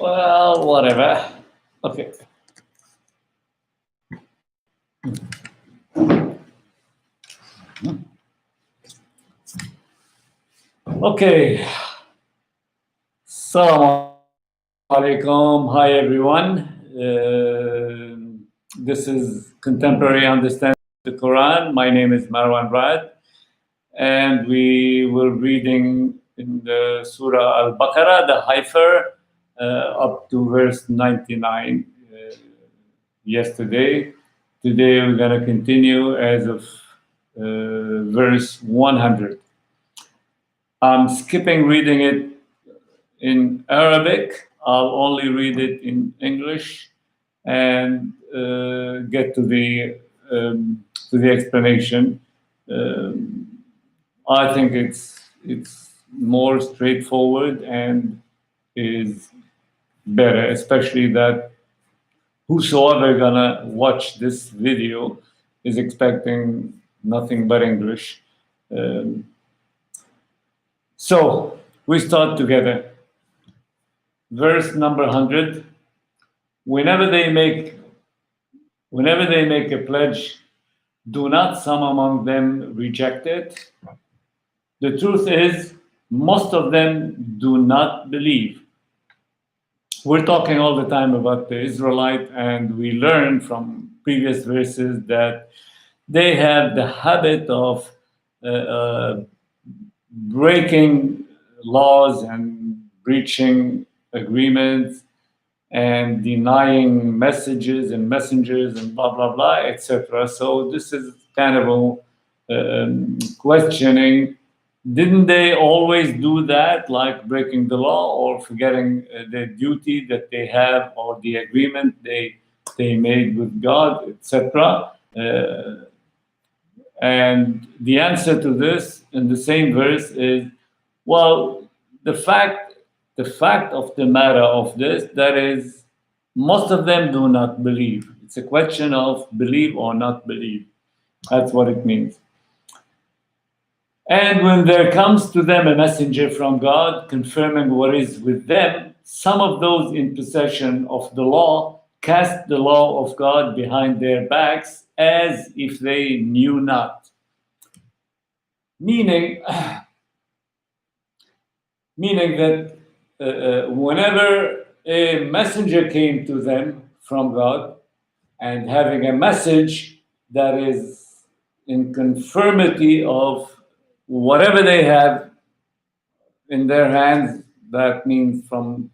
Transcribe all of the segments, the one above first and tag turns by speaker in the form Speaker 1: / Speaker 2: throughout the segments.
Speaker 1: Well, whatever. Okay. Okay. Assalamu alaikum. Hi, everyone. This is Contemporary Understanding of the Quran. My name is Marwan Rad, and we were reading in the Surah Al-Baqarah, the HEIFER, up to verse 99 yesterday. Today we're going to continue as of verse 100. I'm skipping reading it in Arabic. I'll only read it in English and get to the explanation. I think it's more straightforward and is better, especially that whosoever gonna watch this video is expecting nothing but English. So we start together. Verse number 100. Whenever they make a pledge, do not some among them reject it? The truth is, most of them do not believe. We're talking all the time about the Israelite, and we learn from previous verses that they have the habit of breaking laws and breaching agreements and denying messages and messengers and blah, blah, blah, etc. So this is kind of a questioning. Didn't they always do that, like breaking the law or forgetting the duty that they have or the agreement they made with God, etc.? And the answer to this in the same verse is, well, the fact of the matter of this, that is, most of them do not believe. It's a question of believe or not believe. That's what it means. And when there comes to them a messenger from God confirming what is with them, some of those in possession of the law cast the law of God behind their backs as if they knew not. Meaning that whenever a messenger came to them from God and having a message that is in conformity of whatever they have in their hands, that means from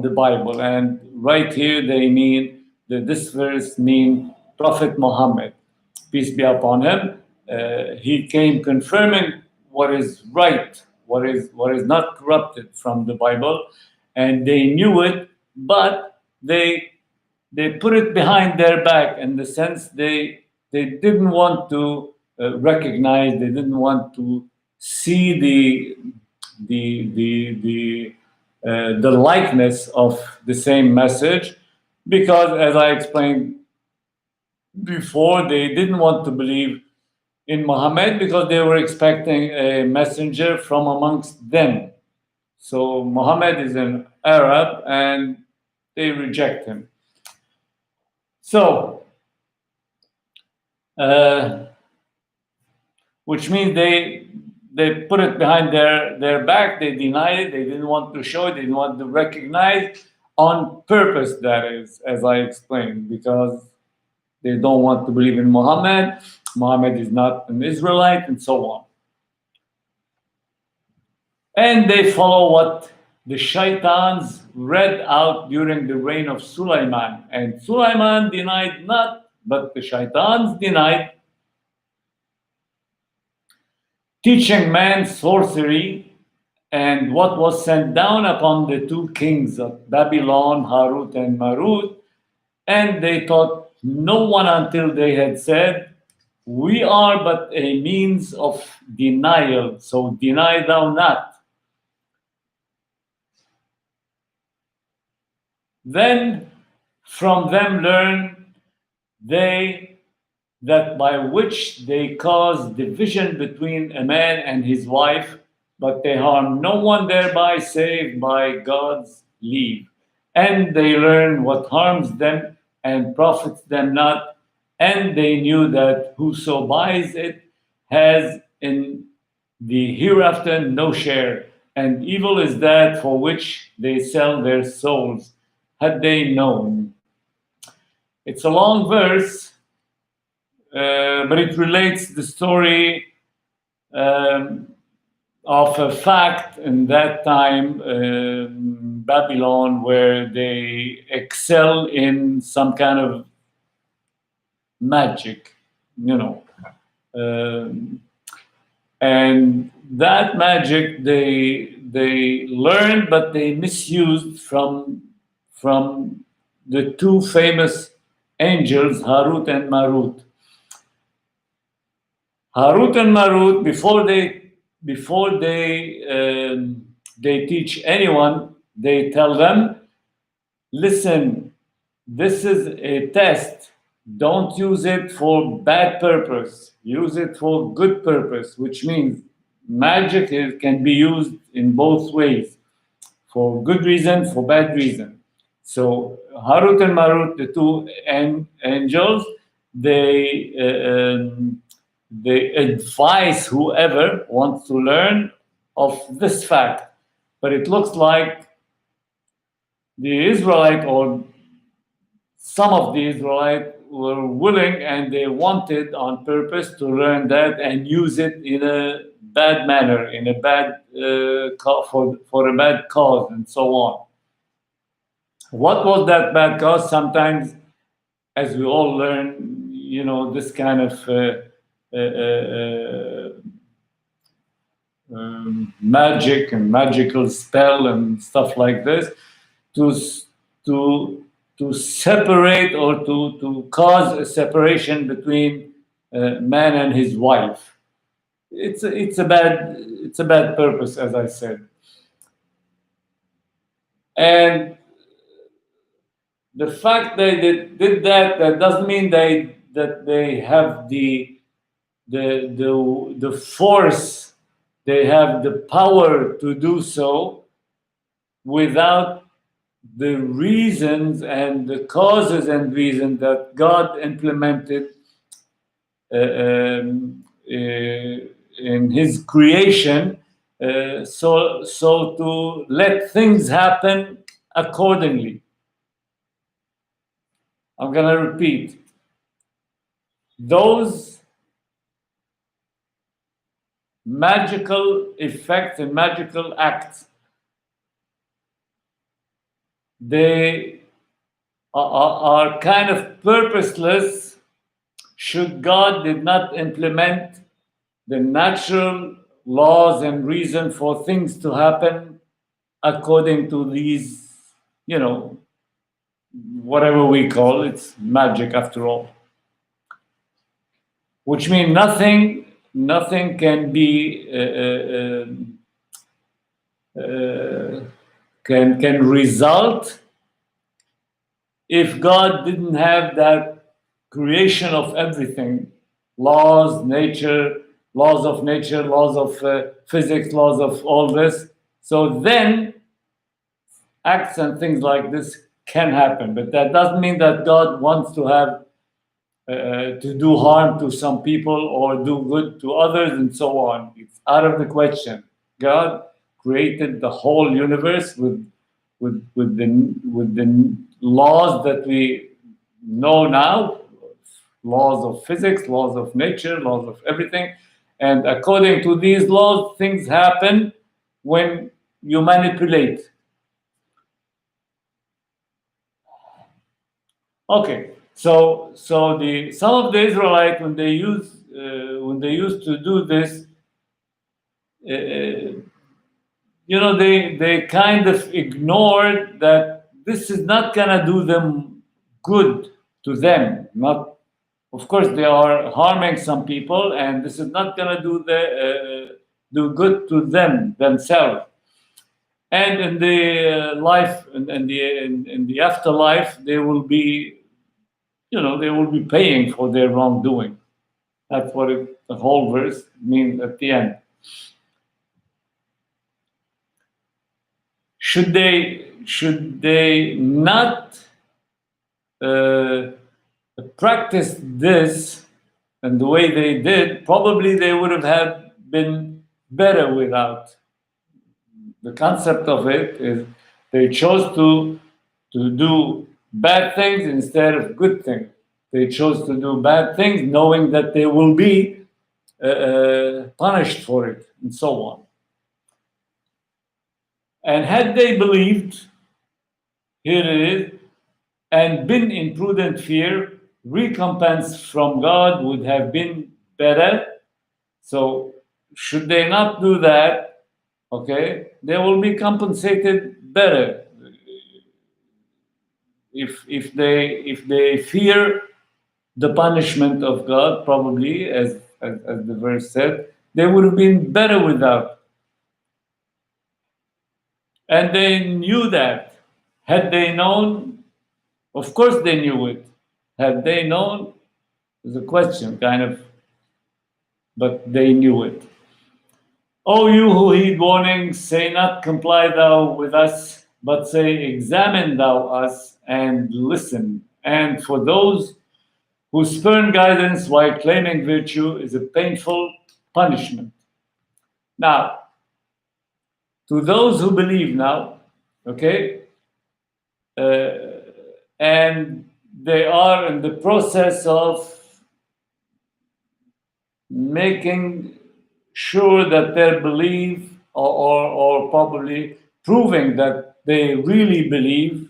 Speaker 1: the Bible. And right here they mean that this verse means Prophet Muhammad, peace be upon him. He came confirming what is right, what is not corrupted from the Bible, and they knew it, but they put it behind their back in the sense they didn't want to recognize, they didn't want to see the likeness of the same message, because as I explained before, they didn't want to believe in Muhammad because they were expecting a messenger from amongst them. So Muhammad is an Arab and they reject him. So, which means they put it behind their back, they denied it, they didn't want to show it, they didn't want to recognize, on purpose, that is, as I explained, because they don't want to believe in Muhammad. Muhammad is not an Israelite, and so on. And they follow what the shaitans read out during the reign of Sulaiman. And Sulaiman denied not, but the shaitans denied, teaching man sorcery and what was sent down upon the two kings of Babylon, Harut and Marut. And they taught no one until they had said, we are but a means of denial, so deny thou not. Then from them learn they that by which they cause division between a man and his wife, but they harm no one thereby save by God's leave. and they learn what harms them and profits them not, and they knew that whoso buys it has in the hereafter no share, and evil is that for which they sell their souls, had they known. It's a long verse, but it relates the story of a fact in that time, Babylon, where they excel in some kind of magic, you know. And that magic they learned, but they misused from the two famous angels, Harut and Marut. Harut and Marut, before they teach anyone, they tell them, listen, this is a test. Don't use it for bad purpose. Use it for good purpose, which means magic can be used in both ways, for good reason, for bad reason. So Harut and Marut, the two angels, they advise whoever wants to learn of this fact. But it looks like the Israelite, or some of the Israelites, were willing and they wanted on purpose to learn that and use it in a bad manner, in a bad for a bad cause, and so on. What was that bad cause? Sometimes, as we all learn, you know, this kind of magic and magical spell and stuff like this to separate or to cause a separation between man and his wife. It's a bad purpose, as I said. And the fact that they did that doesn't mean that they have the force, they have the power to do so without the reasons and the causes and reasons that God implemented in His creation, so to let things happen accordingly. I'm going to repeat. Those magical effects and magical acts, they are kind of purposeless should God did not implement the natural laws and reason for things to happen according to these, you know, whatever we call it's magic after all. Which means nothing can be can result if God didn't have that creation of everything, laws of nature, laws of physics, laws of all this. So then acts and things like this can happen, but that doesn't mean that God wants to have to do harm to some people or do good to others and so on. It's out of the question. God created the whole universe with the laws that we know now, laws of physics, laws of nature, laws of everything. And according to these laws, things happen when you manipulate. Okay, so some of the Israelites, when they used to do this, you know, they kind of ignored that this is not gonna do them good to them. Not, of course, they are harming some people, and this is not gonna do good to them themselves. And in the life and in the afterlife, they will be, you know, they will be paying for their wrongdoing. That's what the whole verse means at the end. Should they should they not practice this and the way they did, probably they would have been better without. The concept of it is they chose to do bad things instead of good things. They chose to do bad things knowing that they will be punished for it, and so on. And had they believed, here it is, and been in prudent fear, recompense from God would have been better. So should they not do that, okay, they will be compensated better. If they fear the punishment of God, probably, as the verse said, they would have been better without. And they knew that. Had they known, of course they knew it. Had they known, is a question, kind of, but they knew it. O you who heed warnings, say not comply thou with us, but say examine thou us and listen. And for those who spurn guidance while claiming virtue is a painful punishment. Now, to those who believe now, okay, and they are in the process of making sure that their belief, or probably proving that they really believe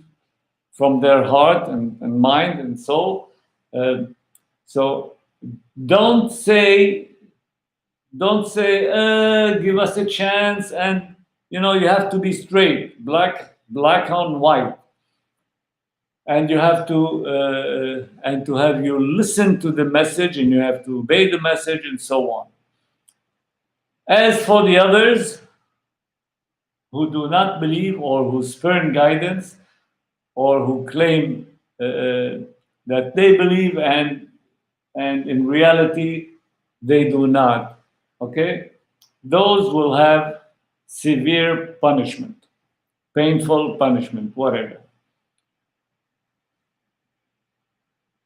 Speaker 1: from their heart and mind and soul. So don't say, give us a chance, and you have to be straight, black on white, and you have to have you listen to the message, and you have to obey the message, and so on. As for the others who do not believe, or who spurn guidance, or who claim that they believe and in reality they do not, okay, those will have severe punishment, painful punishment, whatever.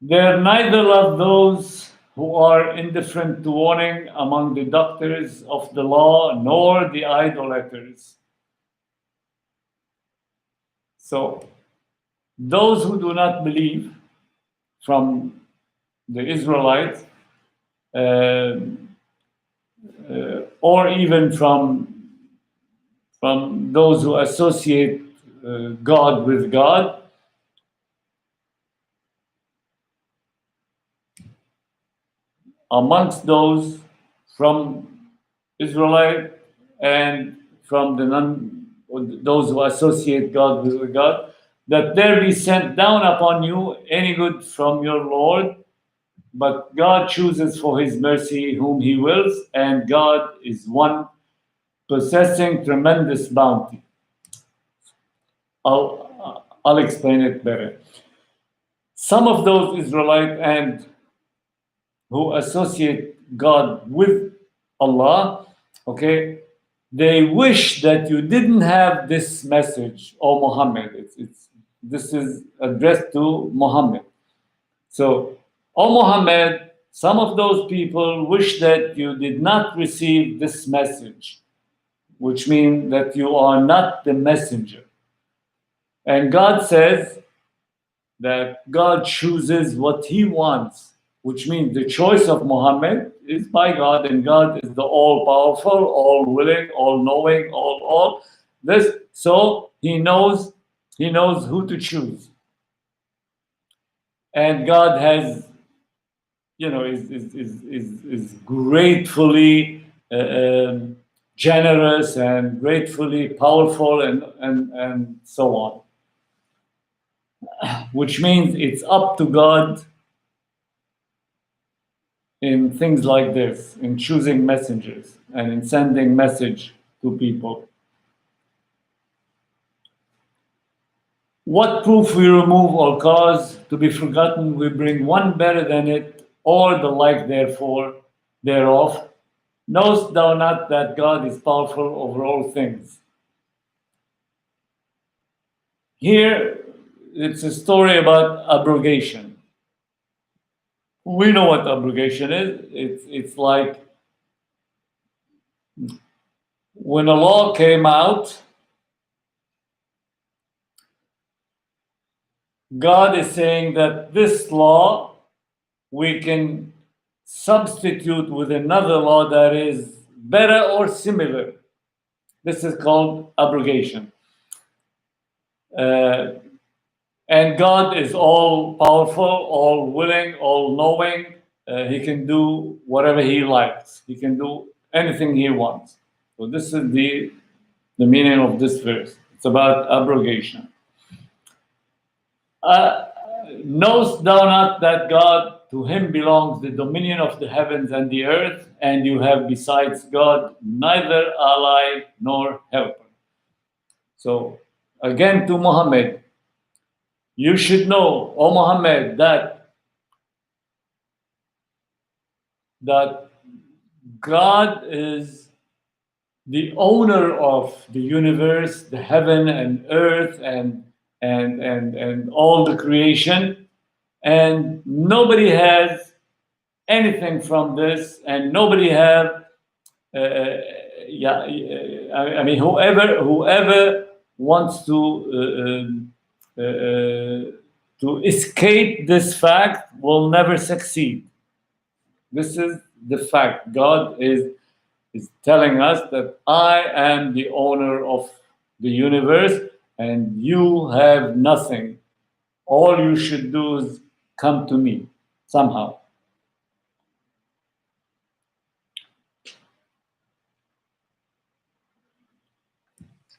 Speaker 1: There neither love those who are indifferent to warning among the doctors of the law, nor the idolaters. So those who do not believe from the Israelites, or even from those who associate God with God, amongst those from Israelite and from those who associate God with God, that there be sent down upon you any good from your Lord, but God chooses for his mercy whom he wills, and God is one possessing tremendous bounty. I'll explain it better. Some of those Israelites and who associate God with Allah, okay, they wish that you didn't have this message, O Muhammad. This is addressed to Muhammad. So, O Muhammad, some of those people wish that you did not receive this message, which means that you are not the messenger. And God says that God chooses what he wants, which means the choice of Muhammad is by God, and God is the all-powerful, all-willing, all-knowing, all this. So he knows who to choose. And God has, is gratefully generous and gratefully powerful, and so on. Which means it's up to God in things like this, in choosing messengers and in sending message to people. What proof we remove or cause to be forgotten, we bring one better than it, or the like thereof. Knowest thou not that God is powerful over all things? Here, it's a story about abrogation. We know what abrogation is. It's like when a law came out, God is saying that this law we can substitute with another law that is better or similar. This is called abrogation. And God is all powerful, all willing, all knowing. He can do whatever he likes. He can do anything he wants. So this is the meaning of this verse. It's about abrogation. Knowest thou not that God, to him belongs the dominion of the heavens and the earth, and you have besides God neither ally nor helper. So again to Muhammad, you should know, O Muhammad, that God is the owner of the universe, the heaven and earth, and all the creation, and nobody has anything from this, and nobody have. I mean, whoever wants to escape this fact will never succeed. This is the fact. God is telling us that I am the owner of the universe and you have nothing. All you should do is come to me somehow.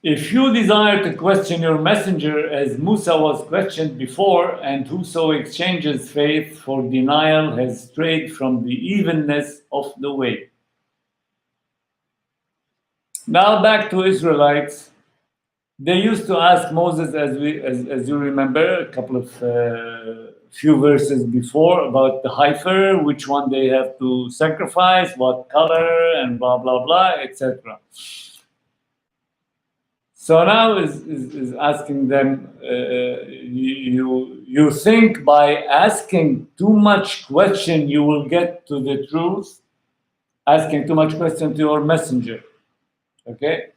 Speaker 1: If you desire to question your messenger as Musa was questioned before, and whoso exchanges faith for denial has strayed from the evenness of the way. Now back to Israelites. They used to ask Moses, as you remember, a couple of few verses before, about the HEIFER, which one they have to sacrifice, what color, and blah blah blah, etc. So now is asking them, you think by asking too much question you will get to the truth? Asking too much question to your messenger, okay?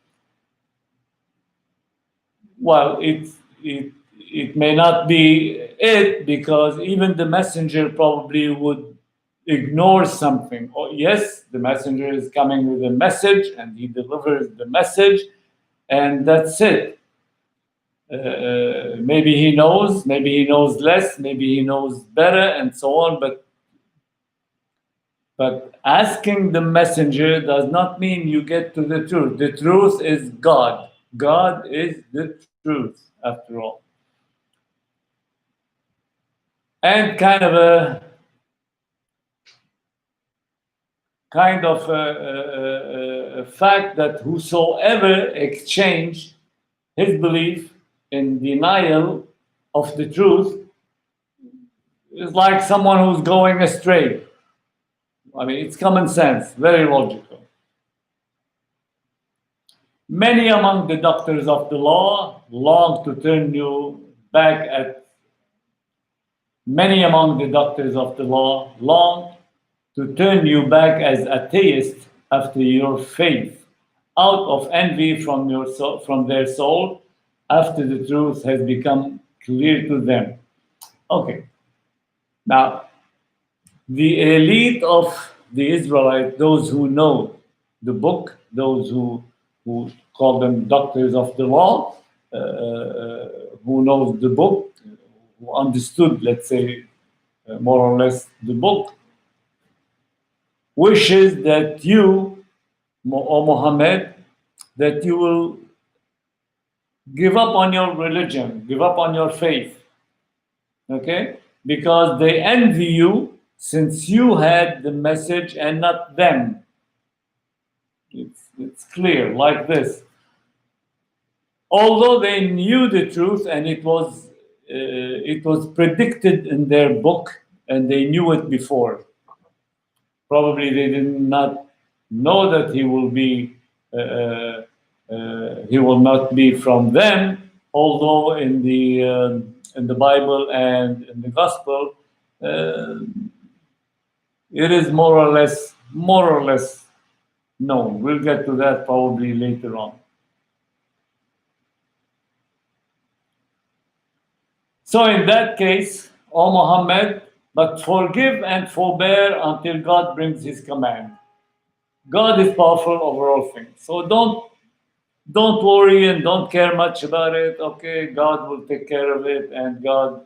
Speaker 1: Well, it may not be it, because even the messenger probably would ignore something. Oh, yes, the messenger is coming with a message and he delivers the message, and that's it. Maybe he knows less, maybe he knows better, and so on. But asking the messenger does not mean you get to the truth. The truth is God. God is the truth, after all. And kind of a fact that whosoever exchange his belief in denial of the truth is like someone who's going astray. I mean, it's common sense, very logical. Many among the doctors of the law long to turn you back at. Many among the doctors of the law long to turn you back as atheists after your faith, out of envy from their soul, after the truth has become clear to them. Okay. Now, the elite of the Israelites, those who know the book, those who call them doctors of the law, who knows the book, who understood, let's say, more or less the book, wishes that you, O Muhammad, that you will give up on your religion, give up on your faith, okay? Because they envy you since you had the message and not them. It's clear, like this. Although they knew the truth and it was predicted in their book and they knew it before. Probably they did not know that he will not be from them, although in the Bible and in the Gospel, it is more or less known. We'll get to that probably later on. So in that case, O Muhammad, but forgive and forbear until God brings his command. God is powerful over all things. So don't worry and don't care much about it. Okay, God will take care of it, and God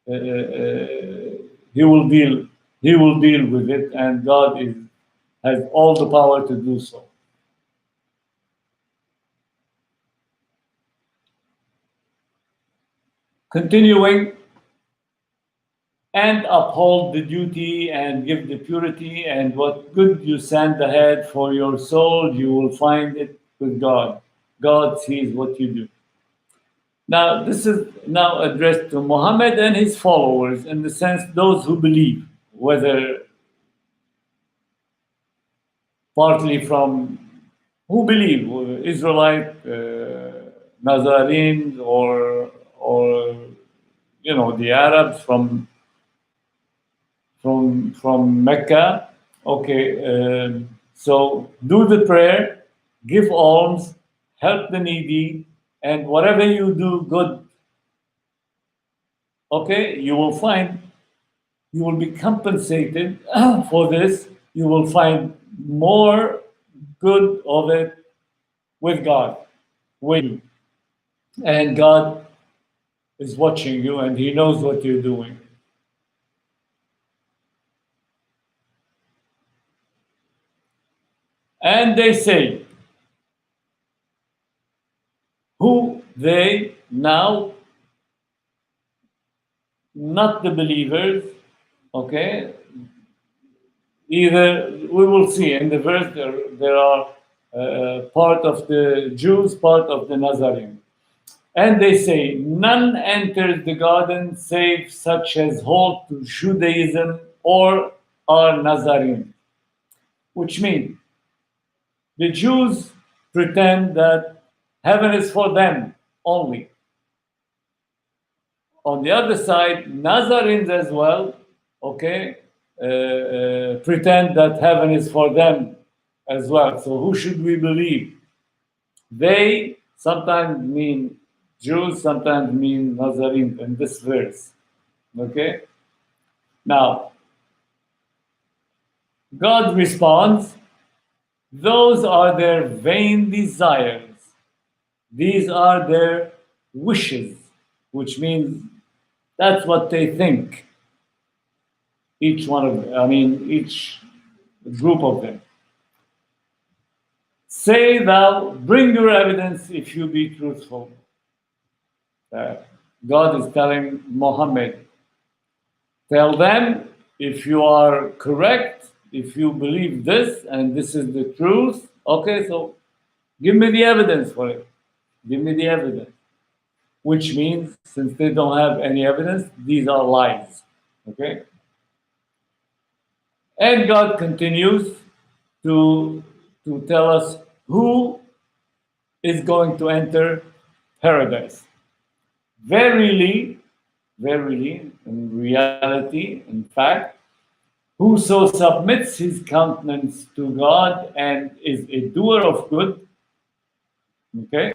Speaker 1: he will deal with it, and God has all the power to do so. Continuing, and uphold the duty and give the purity, and what good you send ahead for your soul, you will find it with God. God sees what you do. Now, this is now addressed to Muhammad and his followers, in the sense those who believe, whether partly from who believe, Israelite, Nazarenes, or the Arabs from Mecca. Okay, so do the prayer, give alms, help the needy, and whatever you do good, okay, you will be compensated for this. You will find more good of it with God, with you. And God is watching you, and he knows what you're doing. And they say, who they now, not the believers, okay? Either, we will see in the verse, there are part of the Jews, part of the Nazarene. And they say, none enters the garden save such as hold to Judaism or are Nazarene. Which means the Jews pretend that heaven is for them only. On the other side, Nazarenes as well, okay, pretend that heaven is for them as well. So who should we believe? They sometimes mean Jews, sometimes mean Nazarene in this verse. Okay? Now, God responds, those are their vain desires. These are their wishes, which means that's what they think. Each one of them, each group of them. Say thou, bring your evidence if you be truthful. God is telling Muhammad, tell them if you are correct, if you believe this and this is the truth, okay, so give me the evidence for it. Give me the evidence. Which means, since they don't have any evidence, these are lies. Okay? And God continues to tell us who is going to enter paradise. Verily, in reality, in fact, whoso submits his countenance to God and is a doer of good, okay,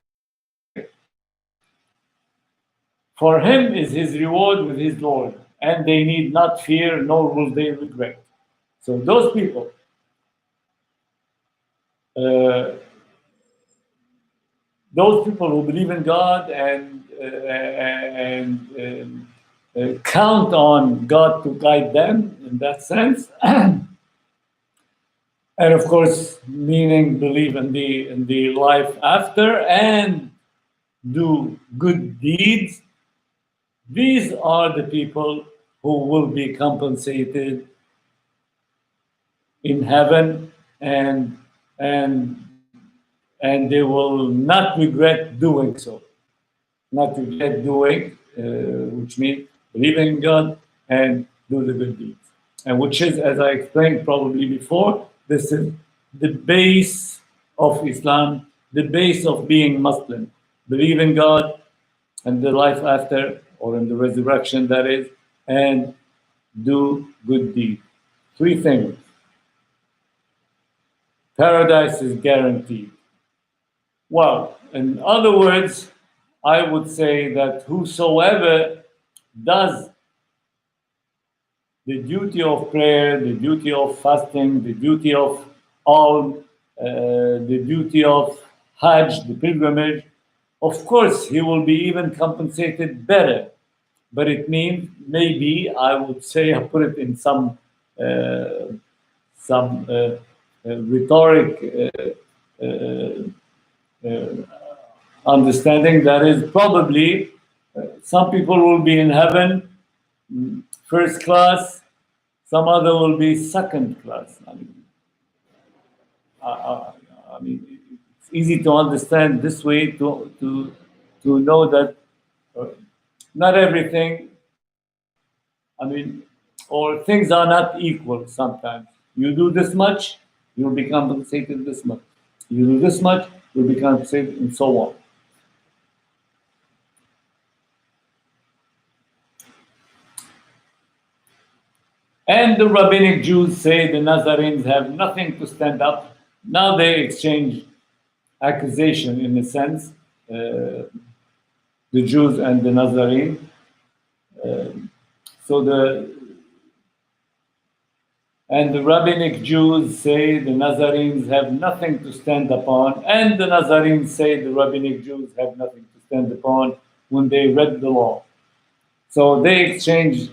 Speaker 1: for him is his reward with his Lord, and they need not fear, nor will they regret. So those people, who believe in God and count on God to guide them in that sense, and of course, meaning believe in the life after and do good deeds. These are the people who will be compensated in heaven, and they will not regret doing so. Not regret doing, which means believing in God and do the good deeds. And which is, as I explained probably before, this is the base of Islam, the base of being Muslim. Believe in God, and the life after, or in the resurrection, that is, and do good deeds. 3 things. Paradise is guaranteed. Well, in other words, I would say that whosoever does the duty of prayer, the duty of fasting, the duty of alm, the duty of Hajj, the pilgrimage, of course, he will be even compensated better. But it means maybe I would say I put it in some rhetoric understanding. That is probably some people will be in heaven first class, some other will be second class. I mean, it's easy to understand this way to know that not everything, or things are not equal sometimes. You do this much, you'll be compensated this much. You do this much, you'll be compensated, and so on. And the rabbinic Jews say the Nazarenes have nothing to stand up. Now they exchange accusation in a sense, the Jews and the Nazarene. And the rabbinic Jews say the Nazarenes have nothing to stand upon, and the Nazarenes say the rabbinic Jews have nothing to stand upon when they read the law. So they exchange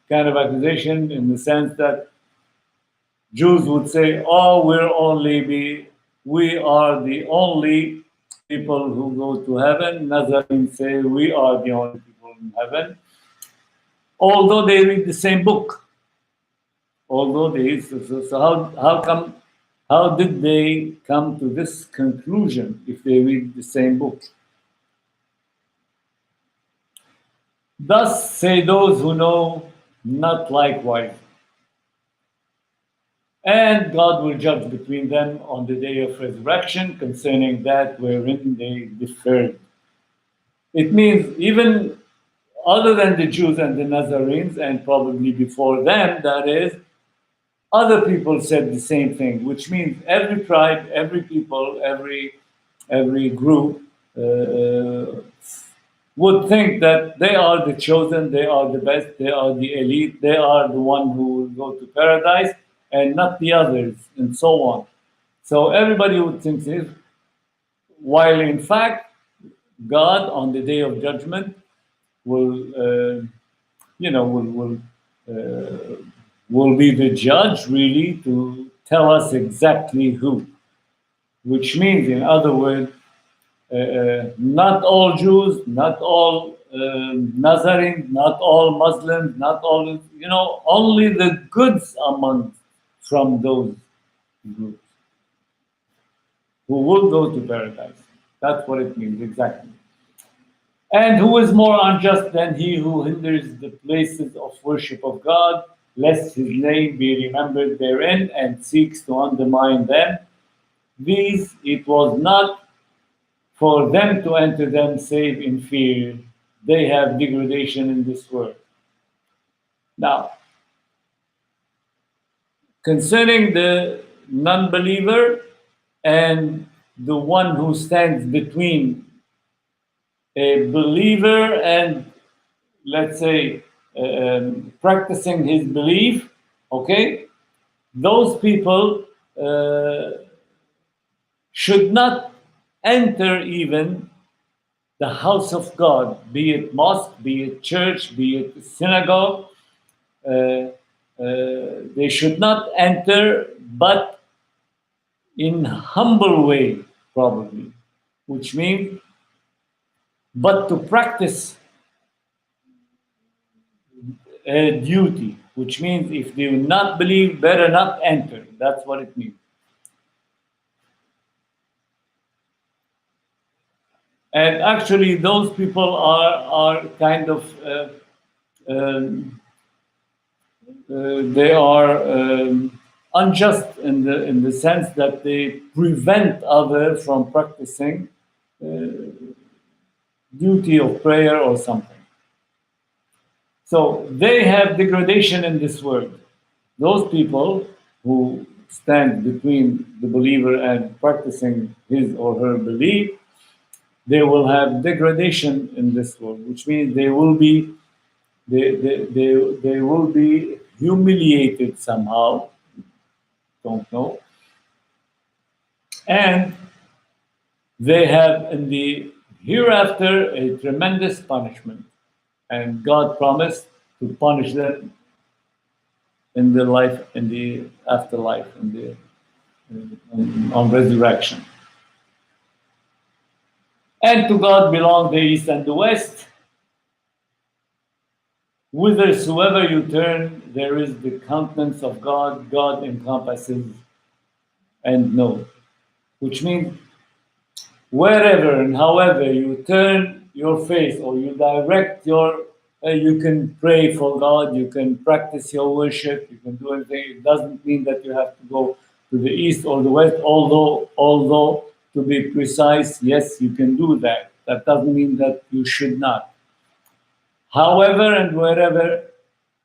Speaker 1: kind of accusation in the sense that Jews would say, "Oh, we are the only people who go to heaven." Nazarenes say, "We are the only people in heaven," although they read the same book. How did they come to this conclusion if they read the same book? Thus say those who know, not likewise. And God will judge between them on the day of resurrection concerning that wherein they differed. It means even other than the Jews and the Nazarenes, and probably before them, that is, other people said the same thing, which means every tribe, every people, every group would think that they are the chosen, they are the best, they are the elite, they are the one who will go to paradise, and not the others, and so on. So everybody would think this, while in fact, God on the day of judgment will be the judge really to tell us exactly who. Which means, in other words, not all Jews, not all Nazarene, not all Muslims, not all, only the goods from those groups who will go to paradise. That's what it means exactly. And who is more unjust than he who hinders the places of worship of God, lest his name be remembered therein, and seeks to undermine them? These it was not for them to enter them save in fear. They have degradation in this world. Now, concerning the non-believer and the one who stands between a believer and, let's say, practicing his belief, okay, those people should not enter even the house of God, be it mosque, be it church, be it synagogue. They should not enter, but in humble way, probably, which means, but to practice a duty, which means if they do not believe, better not enter. That's what it means. And actually, those people are kind of they are unjust in the sense that they prevent others from practicing duty of prayer or something. So they have degradation in this world. Those people who stand between the believer and practicing his or her belief, they will have degradation in this world, which means they will be they will be humiliated somehow, don't know, and they have in the hereafter a tremendous punishment, and God promised to punish them in the life, in the afterlife, on resurrection. And to God belong the east and the west. Whithersoever you turn, there is the countenance of God. God encompasses and knows, which means wherever and however you turn your face or you direct your, you can pray for God, you can practice your worship, you can do anything. It doesn't mean that you have to go to the east or the west, although to be precise, yes, you can do that. That doesn't mean that you should not. However and wherever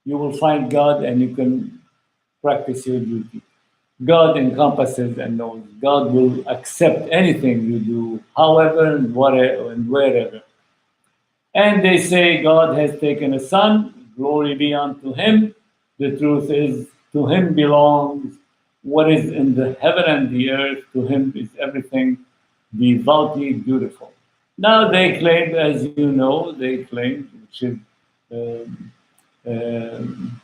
Speaker 1: you will find God and you can practice your duty. God encompasses and knows. God will accept anything you do, however and whatever and wherever. And they say, God has taken a son, glory be unto him. The truth is, to him belongs what is in the heaven and the earth. To him is everything devoutly beautiful. Now they claim, as you know, they claim, which is, um, um,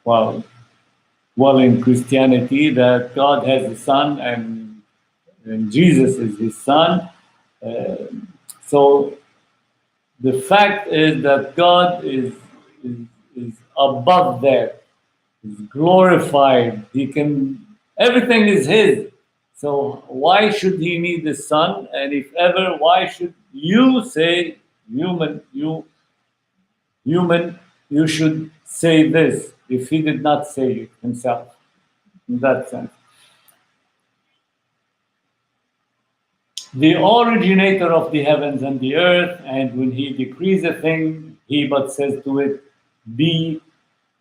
Speaker 1: well, in Christianity, that God has a son and Jesus is his son. So the fact is that God is above that, is glorified. He can, everything is his. So why should he need the son? And if ever, why should you say, human, you should say this if he did not say it himself? In that sense, the originator of the heavens and the earth, and when he decrees a thing, he but says to it, be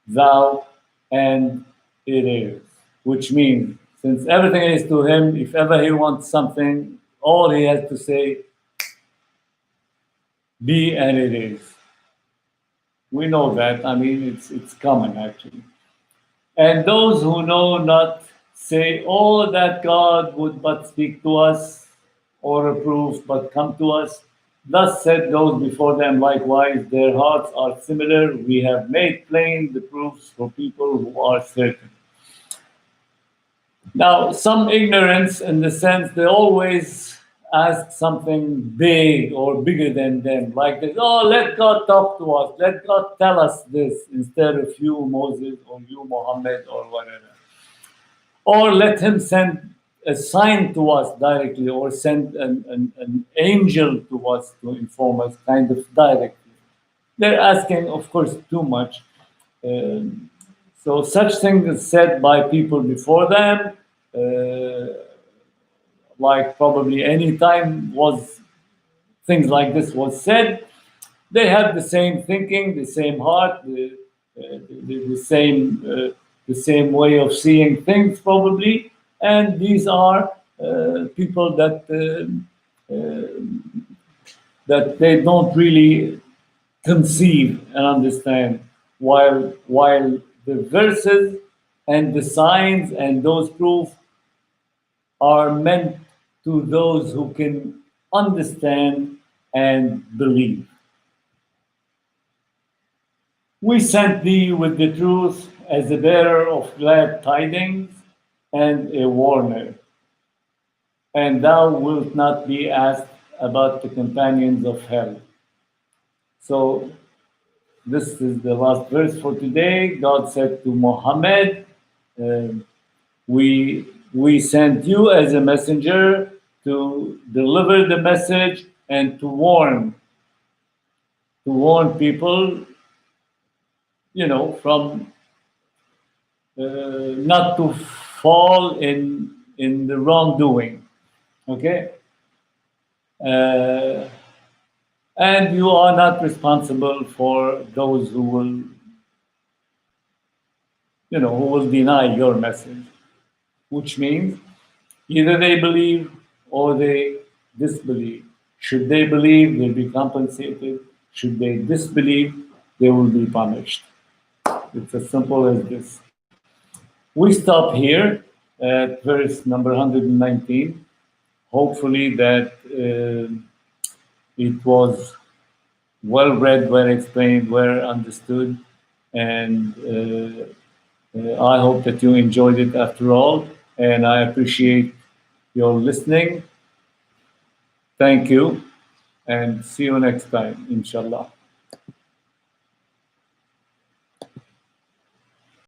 Speaker 1: thou, and it is. Which means, since everything is to him, if ever he wants something, all he has to say, be, and it is. We know that. I mean, it's common actually. And those who know not say, oh, that God would but speak to us, or approve, but come to us. Thus said those before them likewise, their hearts are similar. We have made plain the proofs for people who are certain. Now, some ignorance in the sense they always ask something big or bigger than them, like this, oh, let God talk to us, let God tell us this instead of you, Moses, or you, Muhammad, or whatever. Or let him send a sign to us directly, or send an angel to us to inform us kind of directly. They're asking, of course, too much. So such things is said by people before them, like probably any time was things like this was said. They have the same thinking, the same heart, the same way of seeing things probably, and these are people that they don't really conceive and understand, while the verses and the signs and those proofs are meant to those who can understand and believe. We sent thee with the truth as a bearer of glad tidings and a warner, and thou wilt not be asked about the companions of hell. So this is the last verse for today. God said to Muhammad, we sent you as a messenger to deliver the message and to warn people, from not to fall in the wrongdoing. Okay. and you are not responsible for those who will, who will deny your message, which means either they believe or they disbelieve. Should they believe, they'll be compensated. Should they disbelieve, they will be punished. It's as simple as this. We stop here at verse number 119. Hopefully that it was well read, well explained, well understood, and I hope that you enjoyed it after all, and I appreciate your listening. Thank you, and see you next time, inshallah.